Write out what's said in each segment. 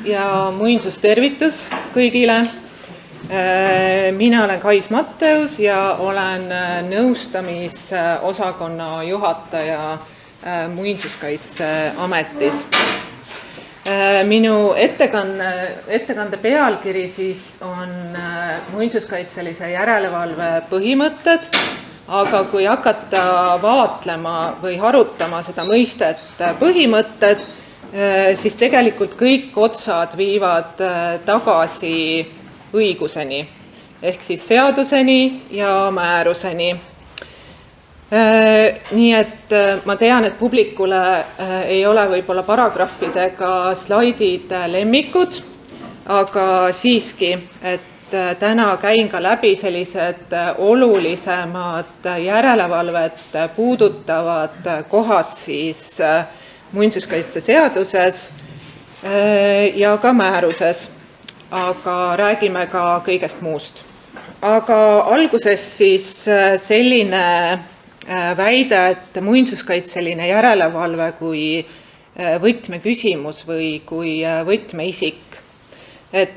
Ja muinsustervitus kõigile. Mina olen Kais Matteus ja olen nõustamisosakonna juhataja Muinsuskaitseametis. Minu ettekande pealkiri siis on muinsuskaitselise järelevalve põhimõtted, aga kui hakata vaatlema või harutama seda mõistet põhimõtted, siis tegelikult kõik otsad viivad tagasi õiguseni, ehk siis seaduseni ja määruseni. Nii et ma tean, et publikule ei ole võib-olla paragrahvidega slaidid lemmikud, aga siiski, et täna käin ka läbi sellised olulisemad järelevalvet puudutavad kohad siis muinsuskaitseseaduses ja ka määruses, aga räägime ka kõigest muust. Aga alguses siis selline väide, et muinsuskaitseline järelevalve kui võtmeküsimus või kui võtmeisik. Et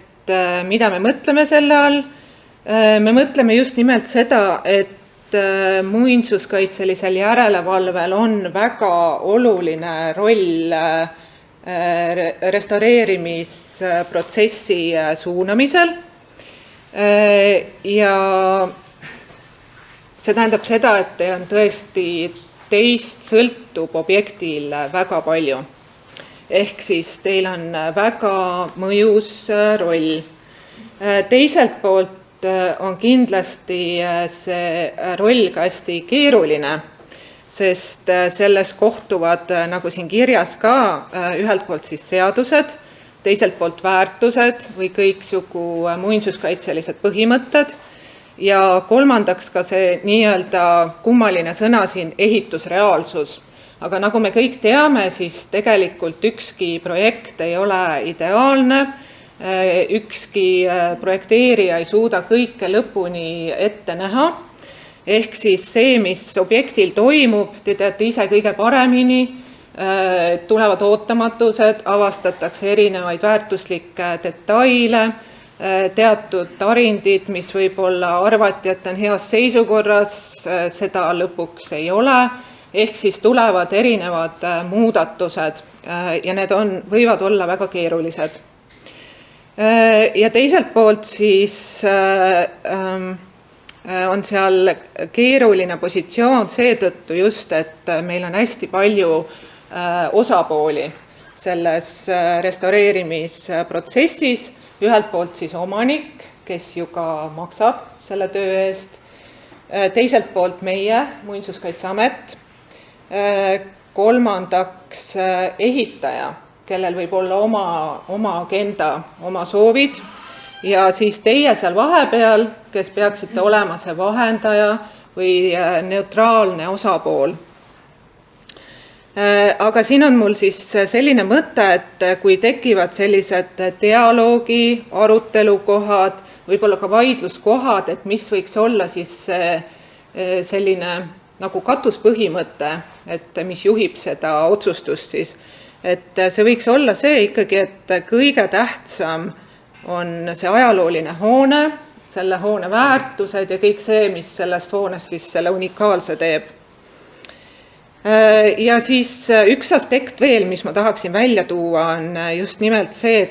mida me mõtleme selle all? Me mõtleme just nimelt seda, et muinsuskaitselisel järelevalvel on väga oluline roll restaureerimisprotsessi suunamisel ja see tähendab seda, et teil on tõesti teist sõltub objektil väga palju. Ehk siis teil on väga mõjus roll. Teiselt poolt on kindlasti see roll ka hästi keeruline, sest selles kohtuvad, nagu siin kirjas ka, ühelt poolt siis seadused, teiselt poolt väärtused või kõiksugu muinsuskaitselised põhimõtted ja kolmandaks ka see nii-öelda kummaline sõna siin ehitusreaalsus. Aga nagu me kõik teame, siis tegelikult ükski projekt ei ole ideaalne, ükski projekteerija ei suuda kõike lõpuni ette näha, ehk siis see, mis objektil toimub, te teate ise kõige paremini, tulevad ootamatused, avastatakse erinevaid väärtuslikke detaile, teatud tarindid, mis võib-olla arvati, et on heas seisukorras, seda lõpuks ei ole, ehk siis tulevad erinevad muudatused ja need võivad olla väga keerulised. Ja teiselt poolt siis on seal keeruline positsioon seetõttu just, et meil on hästi palju osapooli selles restaureerimisprotsessis, ühelt poolt siis omanik, kes ju ka maksab selle töö eest, teiselt poolt meie, Muinsuskaitseamet, kolmandaks ehitaja, kellel võib olla oma agenda, oma soovid, ja siis teie seal vahepeal, kes peaksite olema see vahendaja või neutraalne osapool. Aga siin on mul siis selline mõte, et kui tekivad sellised dialoogi, arutelukohad, võib-olla ka vaidluskohad, et mis võiks olla siis selline nagu katuspõhimõte, et mis juhib seda otsustust siis. Et see võiks olla see ikkagi, et kõige tähtsam on see ajalooline hoone, selle hoone väärtused ja kõik see, mis sellest hoonest siis selle unikaalse teeb. Ja siis üks aspekt veel, mis ma tahaksin välja tuua, on just nimelt see,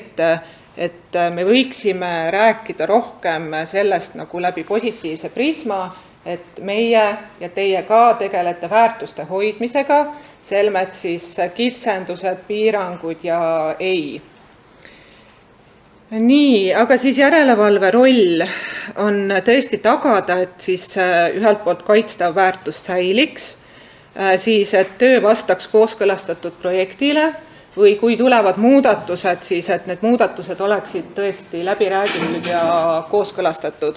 et me võiksime rääkida rohkem sellest nagu läbi positiivse prisma, et meie ja teie ka tegelete väärtuste hoidmisega, selmet siis kitsendused, piirangud ja ei. Nii, aga siis järelevalve roll on tõesti tagada, et siis ühelt poolt kaitstav väärtus säiliks, siis et töö vastaks kooskõlastatud projektile või kui tulevad muudatused, siis et need muudatused oleksid tõesti läbi räägitud ja kooskõlastatud.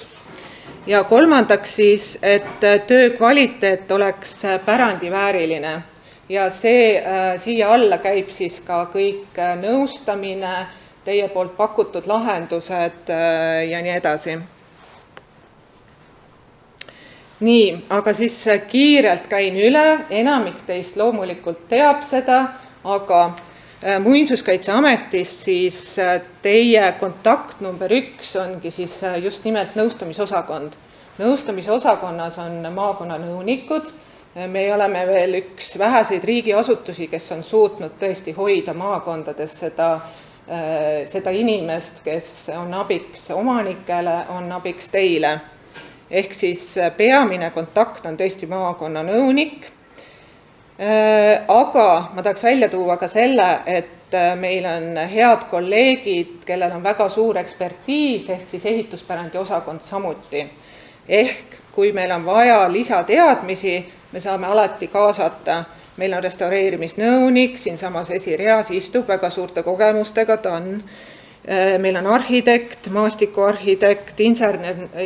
Ja kolmandaks siis, et töö kvaliteet oleks pärandivääriline ja see siia alla käib siis ka kõik nõustamine, teie poolt pakutud lahendused ja nii edasi. Nii, aga siis kiirelt käin üle, enamik teist loomulikult teab seda, aga Muinsuskaitseametis siis teie kontakt number 1 ongi siis just nimelt nõustamisosakond. Nõustamisosakonnas on maakonnanõunikud. Me oleme veel üks väheseid riigiasutusi, kes on suutnud tõesti hoida maakondades seda inimest, kes on abiks omanikele, on abiks teile. Ehk siis peamine kontakt on tõesti maakonnanõunik. Aga ma tahaks välja tuua ka selle, et meil on head kolleegid, kellel on väga suur ekspertiis, ehk siis ehituspärandi osakond samuti. Ehk kui meil on vaja lisateadmisi, me saame alati kaasata. Meil on restaureerimisnõunik, siinsamas esireas istub väga suurte kogemustega, ta on. Meil on arhitekt, maastikuarhitekt,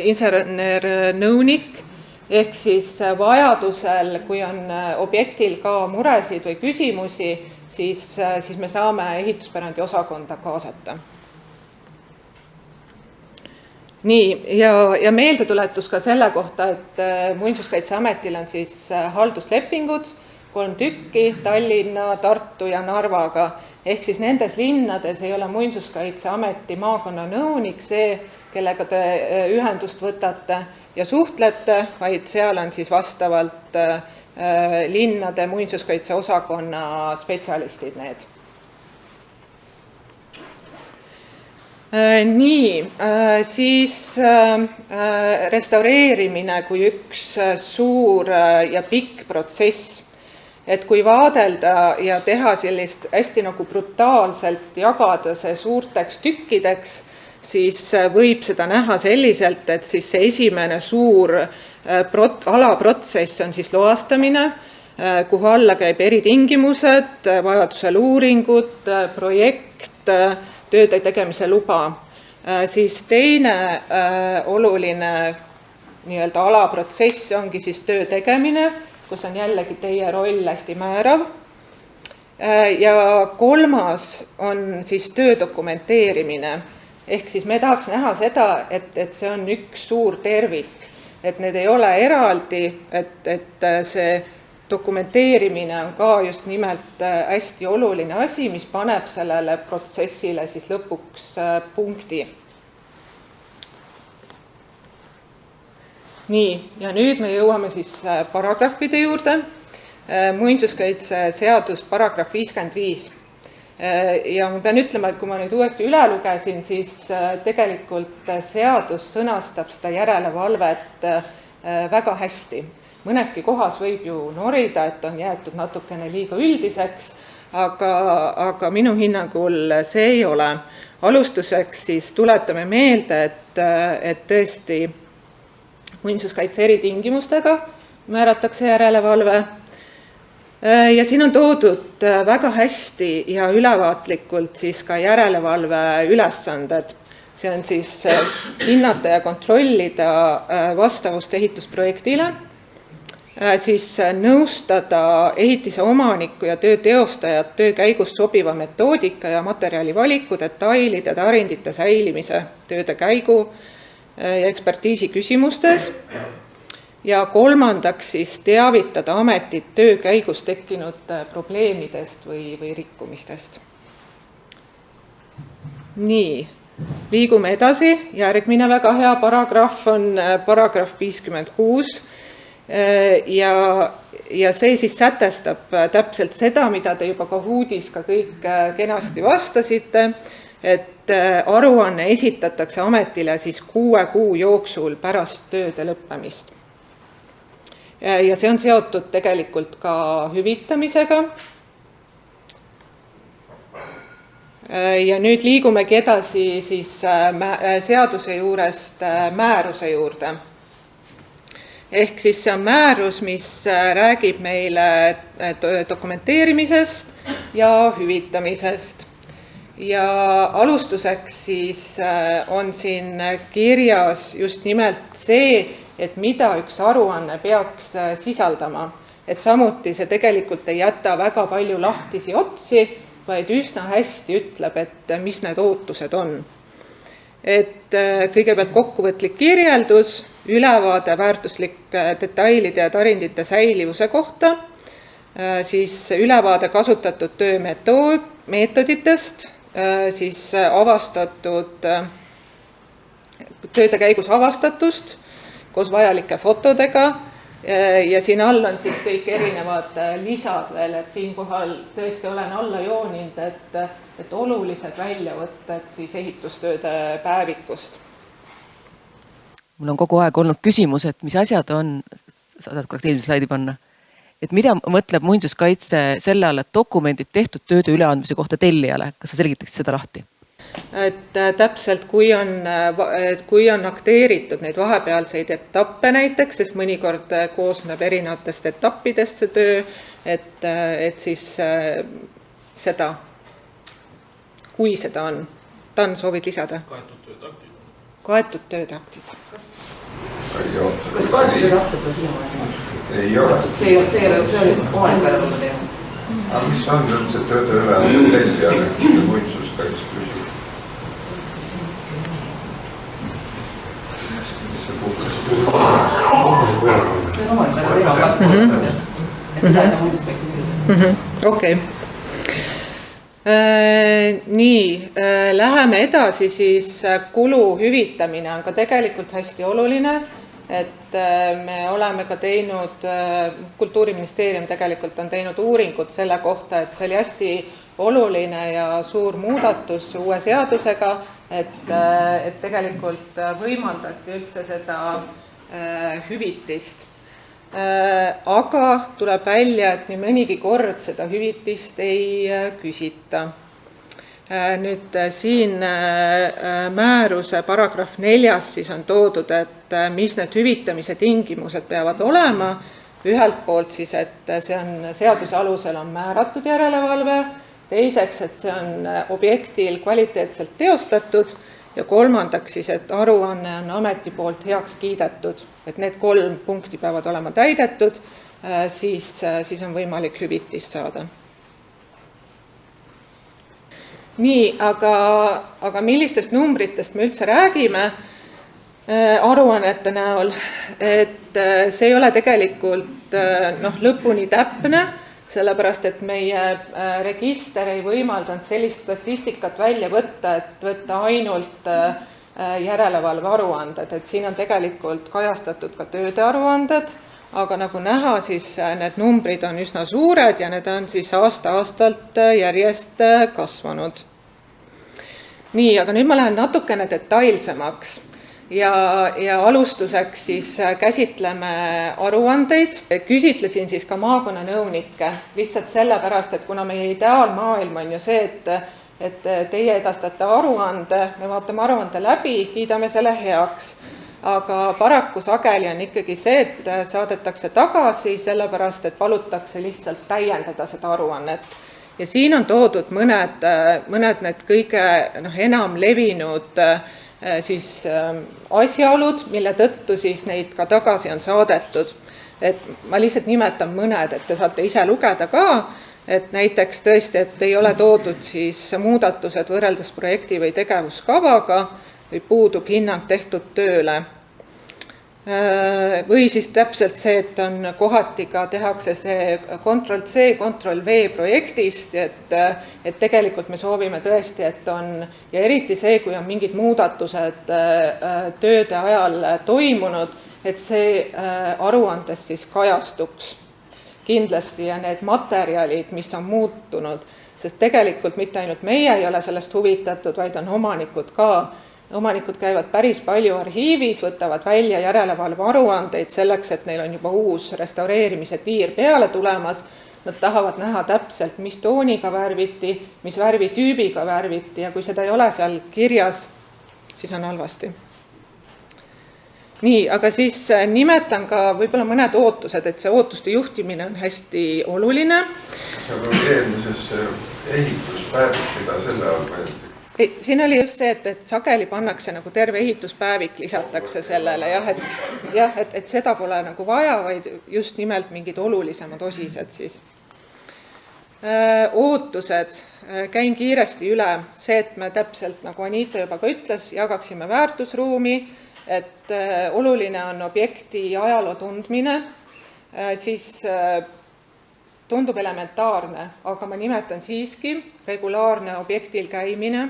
insenernõunik, ehk siis vajadusel, kui on objektil ka muresid või küsimusi, siis me saame ehituspärandi osakonda kaasata. Nii, ja meeldetuletus ka selle kohta, et Muinsuskaitseametil on siis halduslepingud, 3 tükki, Tallinna, Tartu ja Narvaga. Ehk siis nendes linnades ei ole Muinsuskaitseameti maakonnanõunik see, kellega te ühendust võtate ja suhtlete, vaid seal on siis vastavalt linnade muinsuskaitseosakonna spetsialistid need. Nii, siis restaureerimine kui üks suur ja pikk protsess. Et kui vaadelda ja teha sellist hästi nagu brutaalselt jagada see suurteks tükkideks, siis võib seda näha selliselt, et siis see esimene suur alaprotsess on siis loastamine, kuhu alla käib eritingimused, vajadusel uuringud, projekt, tööde tegemise luba. Siis teine oluline nii-öelda alaprotsess ongi siis töö tegemine, kus on jällegi teie roll hästi määrav. Ja kolmas on siis töö dokumenteerimine. Ehk siis me tahaks näha seda, et see on üks suur tervik, et need ei ole eraldi, et see dokumenteerimine on ka just nimelt hästi oluline asi, mis paneb sellele protsessile siis lõpuks punkti. Nii, ja nüüd me jõuame siis paragrahvide juurde. Muinsuskaitseseadus paragrahv 55. Ja ma pean ütlema, et kui ma nüüd uuesti üle lugesin, siis tegelikult seadus sõnastab seda järelevalvet väga hästi. Mõneski kohas võib ju norida, et on jäetud natukene liiga üldiseks, aga minu hinnangul see ei ole. Alustuseks siis tuletame meelde, et tõesti muinsuskaitse eritingimustega määratakse järelevalve. Ja siin on toodud väga hästi ja ülevaatlikult siis ka järelevalve ülesanded. See on siis hinnata ja kontrollida vastavust ehitusprojektile, siis nõustada ehitise omanikku ja töö teostajat töö käigus sobiva metoodika ja materjali valiku, detailide, tarindite säilimise, tööde käigu ja ekspertiisi küsimustes. Ja kolmandaks siis teavitada ametit töö käigus tekkinud probleemidest või rikkumistest. Nii, liigume edasi. Järgmine väga hea paragrahv on paragrahv 56. Ja see siis sätestab täpselt seda, mida te juba ka huudis ka kõik kenasti vastasite, et aruanne esitatakse ametile siis 6 kuu jooksul pärast tööde lõppemist. Ja see on seotud tegelikult ka hüvitamisega. Ja nüüd liigumegi edasi siis seaduse juurest määruse juurde. Ehk siis see on määrus, mis räägib meile dokumenteerimisest ja hüvitamisest. Ja alustuseks siis on siin kirjas just nimelt see, et mida üks aruanne peaks sisaldama. Et samuti see tegelikult ei jäta väga palju lahtisi otsi, vaid üsna hästi ütleb, et mis need ootused on. Et kõigepealt kokkuvõtlik kirjeldus, ülevaade väärtuslike detailide ja tarindite säilivuse kohta, siis ülevaade kasutatud töömetoodikast, meetoditest, siis avastatud, tööde käigus avastatust koos vajalike fotodega ja siin all on siis kõik erinevad lisad veel, et siinkohal tõesti olen alla jooninud, et olulised väljavõtted siis ehitustööde päevikust. Mul on kogu aeg olnud küsimus, et mis asjad on, saad korraks eelmise slaidi panna, et mida mõtleb muinsuskaitse selle all, et dokumendid tehtud tööde üleandmise kohta tellijale, kas sa selgitaksid seda lahti? Et täpselt, kui on akteeritud neid vahepealseid etappe näiteks, sest mõnikord koosneb erinevatest etappidest see töö, et siis seda, kui seda on. Tan, soovid lisada? Kaetud töötaktid. Kas kaetud töötaktid on sinu mõelda? Ei ole. See oli omanik järelevalve teema. Aga mis on üldse tööde üle tellijale ja muinsuskaitse küsimus? See on omanik järelevalve teema. Et seda ei saa muinsuskaitse küsida. Okei. Nii, läheme edasi, siis kulu hüvitamine on ka tegelikult hästi oluline, et me oleme ka teinud, Kultuuriministeerium tegelikult on teinud uuringut selle kohta, et see oli hästi oluline ja suur muudatus uue seadusega, et tegelikult võimaldati üldse seda hüvitist. Aga tuleb välja, et nii mõnigi kord seda hüvitist ei küsita. Nüüd siin määruse paragrahv 4 siis on toodud, et mis need hüvitamise tingimused peavad olema. Ühelt poolt siis, et see on seaduse alusel on määratud järelevalve, teiseks, et see on objektil kvaliteetselt teostatud ja kolmandaks siis, et aruanne on ameti poolt heaks kiidetud, et need 3 punkti peavad olema täidetud, siis on võimalik hüvitist saada. Nii, aga millistest numbritest me üldse räägime aruannete näol, et see ei ole tegelikult lõpuni täpne, sellepärast, et meie register ei võimaldanud sellist statistikat välja võtta, et võtta ainult järelevalve aruanded, et siin on tegelikult kajastatud ka tööde aruanded, aga nagu näha, siis need numbrid on üsna suured ja need on siis aasta-aastalt järjest kasvanud. Nii, aga nüüd ma lähen natukene detailsemaks ja alustuseks siis käsitleme aruandeid. Küsitlesin siis ka maakonnanõunikke lihtsalt sellepärast, et kuna meie ideaalmaailm on ju see, et teie edastate aruande, me vaatame aruande läbi, kiidame selle heaks. Aga paraku sageli on ikkagi see, et saadetakse tagasi sellepärast, et palutakse lihtsalt täiendada seda aruannet. Ja siin on toodud mõned need kõige enam levinud siis asjaolud, mille tõttu siis neid ka tagasi on saadetud. Et ma lihtsalt nimetan mõned, et te saate ise lugeda ka, et näiteks tõesti, et ei ole toodud siis muudatused võrreldes projekti või tegevuskavaga, või puudub hinnang tehtud tööle. Või siis täpselt see, et on kohati ka tehakse see Ctrl+C, Ctrl+V projektist, et tegelikult me soovime tõesti, et on, ja eriti see, kui on mingid muudatused tööde ajal toimunud, et see aruandes siis kajastuks kindlasti ja need materjalid, mis on muutunud, sest tegelikult mitte ainult meie ei ole sellest huvitatud, vaid on omanikud ka. Omanikud käivad päris palju arhiivis, võtavad välja järelevalve aruandeid selleks, et neil on juba uus restaureerimise tiir peale tulemas. Nad tahavad näha täpselt, mis tooniga värviti, mis värvitüübiga värviti ja kui seda ei ole seal kirjas, siis on halvasti. Nii, aga siis nimetan ka võib-olla mõned ootused, et see ootuste juhtimine on hästi oluline. See on eelmises ehituspäevik, mida selle all mõeldi. Siin oli just see, et sageli pannakse nagu terve ehituspäevik lisatakse sellele, et seda pole nagu vaja, vaid just nimelt mingid olulisemad osised siis. Ootused, käin kiiresti üle, see, et me täpselt, nagu Anita juba ka ütles, jagaksime väärtusruumi, et oluline on objekti ajaloo tundmine, siis tundub elementaarne, aga ma nimetan siiski regulaarne objektil käimine,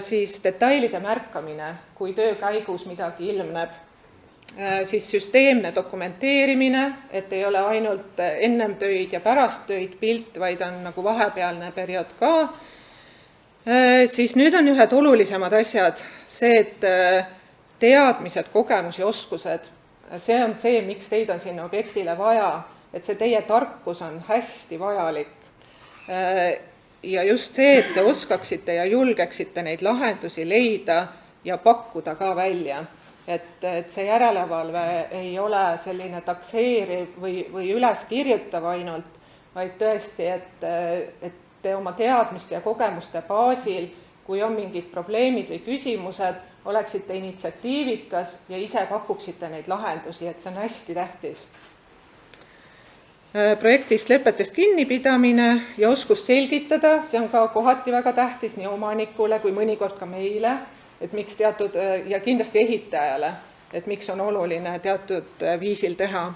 siis detailide märkamine, kui töö käigus midagi ilmneb, siis süsteemne dokumenteerimine, et ei ole ainult ennem töid ja pärast töid pilt, vaid on nagu vahepealne periood ka. Siis nüüd on ühed olulisemad asjad, see, et teadmised, kogemus ja oskused, see on see, miks teid on sinna objektile vaja, et see teie tarkus on hästi vajalik. Ja just see, et te oskaksite ja julgeksite neid lahendusi leida ja pakkuda ka välja. Et see järelevalve ei ole selline takseeriv või üles kirjutav ainult, vaid tõesti, et te oma teadmiste ja kogemuste baasil, kui on mingid probleemid või küsimused, oleksite initsiatiivikas ja ise pakuksite neid lahendusi, et see on hästi tähtis. Projektist lepetest kinnipidamine ja oskus selgitada, see on ka kohati väga tähtis nii omanikule kui mõnikord ka meile, et miks teatud, ja kindlasti ehitajale, et miks on oluline teatud viisil teha.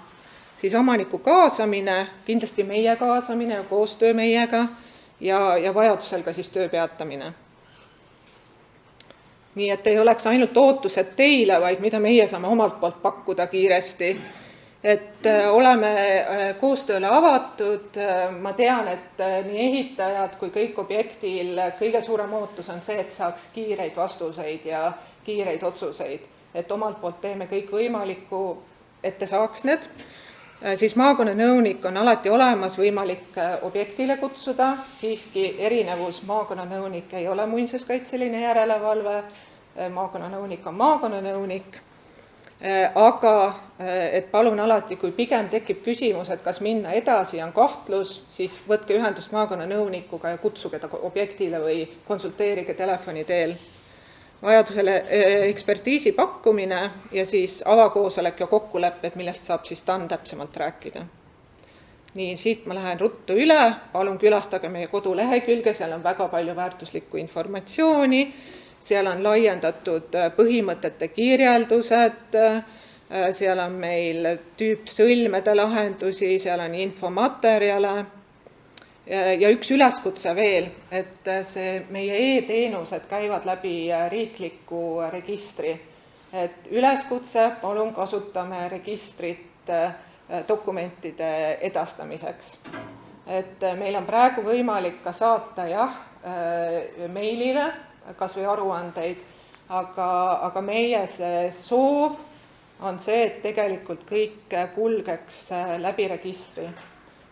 Siis omaniku kaasamine, kindlasti meie kaasamine ja koostöö meiega ja vajadusel ka siis töö peatamine. Nii et ei oleks ainult ootused teile, vaid mida meie saame omalt poolt pakkuda kiiresti. Et oleme koostööle avatud, ma tean, et nii ehitajad kui kõik objektil kõige suurem ootus on see, et saaks kiireid vastuseid ja kiireid otsuseid. Et omalt poolt teeme kõik võimalikku, et te saaks need. Siis maakonnanõunik on alati olemas, võimalik objektile kutsuda, siiski erinevus maakonnanõunik ei ole muinsuskaitseline järelevalve, maakonnanõunik on maakonnanõunik. Aga et palun alati, kui pigem tekib küsimus, et kas minna edasi on kahtlus, siis võtke ühendust maakonnanõunikuga ja kutsuge ta objektile või konsulteerige telefoni teel. Vajadusele ekspertiisi pakkumine ja siis avakoosolek ja kokkulepped, millest saab siis TAN täpsemalt rääkida. Nii, siit ma lähen ruttu üle, palun külastage meie kodulehekülge, seal on väga palju väärtuslikku informatsiooni. Seal on laiendatud põhimõtete kirjeldused, seal on meil tüüpsõlmede lahendusi, seal on infomaterjale ja üks üleskutse veel, et see meie e-teenused käivad läbi riikliku registri. Et üleskutse, palun kasutame registrit dokumentide edastamiseks. Et meil on praegu võimalik ka saata meilile, kas või aruandeid, aga meie see soov on see, et tegelikult kõik kulgeks läbi registri.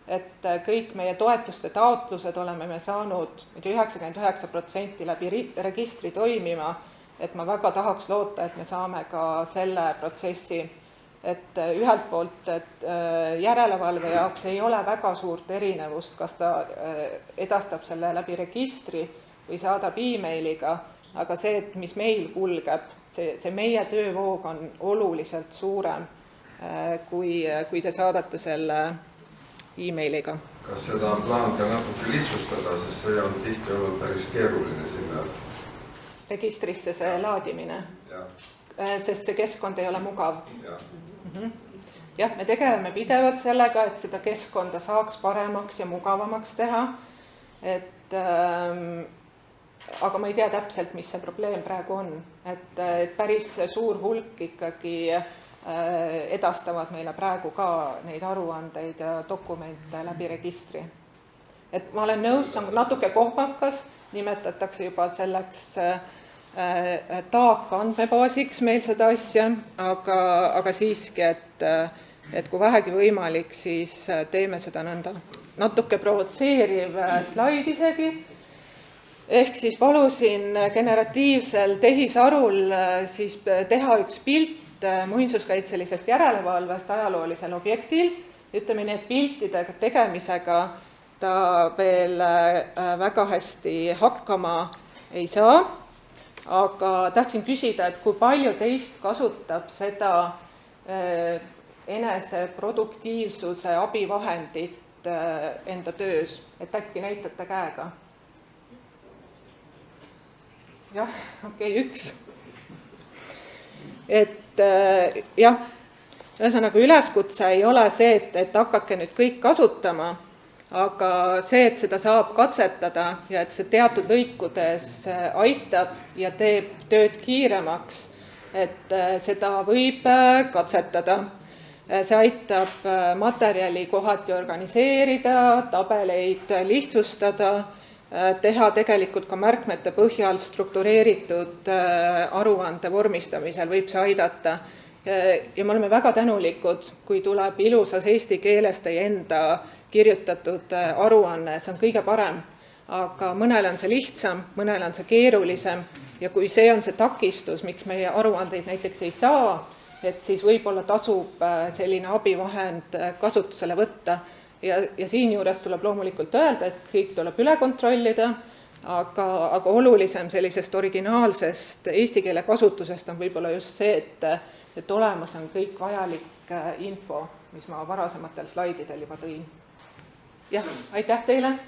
Et kõik meie toetuste taotlused oleme me saanud 99% läbi registri toimima, et ma väga tahaks loota, et me saame ka selle protsessi, et ühelt poolt et järelevalve jaoks ei ole väga suurt erinevust, kas ta edastab selle läbi registri või saadab e-mailiga, aga see, et mis meil kulgeb, see meie töövoog on oluliselt suurem, kui te saadate selle e-mailiga. Kas seda on plaan ka natuke lihtsustada, sest see on tihti olnud päris keeruline sinna? Registrisse see laadimine, sest see keskkond ei ole mugav. Jah, me tegeleme pidevalt sellega, et seda keskkonda saaks paremaks ja mugavamaks teha, aga ma ei tea täpselt, mis see probleem praegu on. Et päris suur hulk ikkagi edastavad meile praegu ka neid aruandeid ja dokumente läbi registri. Et ma olen nõus, see on natuke kohmakas, nimetatakse juba selleks taaka andmebaasiks meil seda asja, aga siiski, et kui vähegi võimalik, siis teeme seda nõnda. Natuke provotseeriv slaid isegi, ehk siis palusin generatiivsel tehisarul siis teha üks pilt muinsuskaitselisest järelevalvest ajaloolisel objektil. Ütleme nii, et piltide tegemisega ta veel väga hästi hakkama ei saa, aga tahtsin küsida, et kui palju teist kasutab seda enese produktiivsuse abivahendit enda töös, et äkki näitate käega? Jah, okei, üks. Et jah, ühesõnaga üleskutse ei ole see, et hakake nüüd kõik kasutama, aga see, et seda saab katsetada ja et see teatud lõikudes aitab ja teeb tööd kiiremaks, et seda võib katsetada. See aitab materjali kohati organiseerida, tabeleid lihtsustada, teha tegelikult ka märkmete põhjal struktureeritud aruande vormistamisel võib see aidata. Ja me oleme väga tänulikud, kui tuleb ilusas eesti keeles teie enda kirjutatud aruanne, see on kõige parem, aga mõnele on see lihtsam, mõnele on see keerulisem ja kui see on see takistus, miks meie aruandeid näiteks ei saa, et siis võib-olla tasub selline abivahend kasutusele võtta ja siinjuures tuleb loomulikult öelda, et kõik tuleb üle kontrollida, aga olulisem sellisest originaalsest eesti keele kasutusest on võib-olla just see, et olemas on kõik vajalik info, mis ma varasematel slaididel juba tõin. Jah, aitäh teile!